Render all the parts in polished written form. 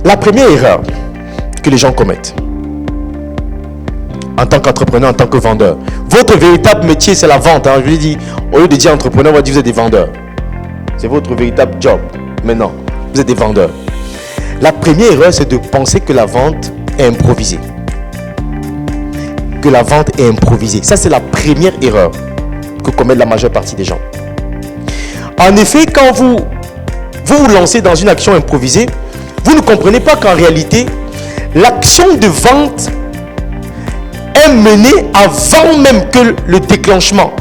La première erreur que les gens commettent en tant qu'entrepreneur, en tant que vendeur, votre véritable métier c'est la vente. Je lui dis, au lieu de dire entrepreneur, on va dire vous êtes des vendeurs. C'est votre véritable job. Maintenant, vous êtes des vendeurs. La première erreur, c'est de penser que la vente est improvisée. Que la vente est improvisée. Ça, c'est la première erreur que commettent la majeure partie des gens. En effet, quand vous vous lancez dans une action improvisée, vous ne comprenez pas qu'en réalité, l'action de vente est menée avant même que le déclenchement,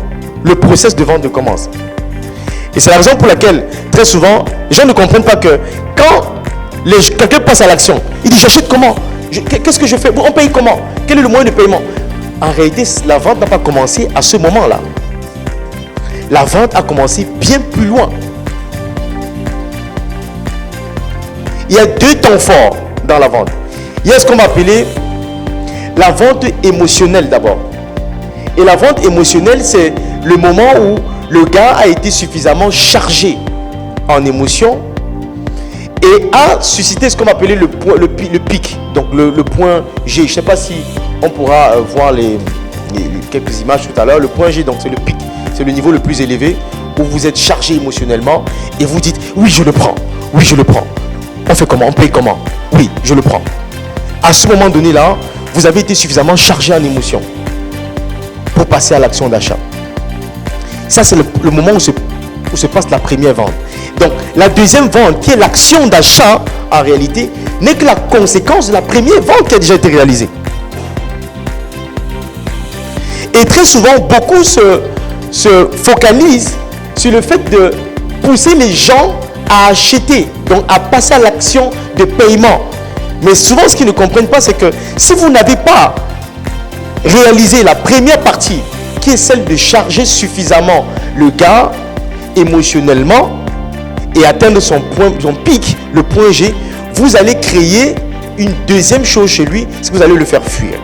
le process de vente commence. Et c'est la raison pour laquelle, très souvent, les gens ne comprennent pas que quand quelqu'un passe à l'action, il dit j'achète comment? Qu'est-ce que je fais? On paye comment? Quel est le moyen de paiement? En réalité, la vente n'a pas commencé à ce moment-là. La vente a commencé bien plus loin. Il y a deux temps forts dans la vente. Il y a ce qu'on va appeler la vente émotionnelle d'abord. Et la vente émotionnelle, c'est le moment où le gars a été suffisamment chargé en émotion et a suscité ce qu'on va appeler le pic, donc le point G. Je ne sais pas si on pourra voir quelques images tout à l'heure. Le point G, donc c'est le pic, c'est le niveau le plus élevé où vous êtes chargé émotionnellement et vous dites oui je le prends, oui je le prends. On fait comment? On paye comment? Oui, je le prends. À ce moment donné là, vous avez été suffisamment chargé en émotion pour passer à l'action d'achat. Ça c'est le moment où se passe la première vente. Donc la deuxième vente, qui est l'action d'achat, en réalité, n'est que la conséquence de la première vente qui a déjà été réalisée. Et très souvent, beaucoup se focalisent sur le fait de pousser les gens à acheter, donc à passer à l'action de paiement. Mais souvent, ce qu'ils ne comprennent pas, c'est que si vous n'avez pas réalisé la première partie, qui est celle de charger suffisamment le gars émotionnellement et atteindre son pic, le point G, vous allez créer une deuxième chose chez lui, c'est que vous allez le faire fuir.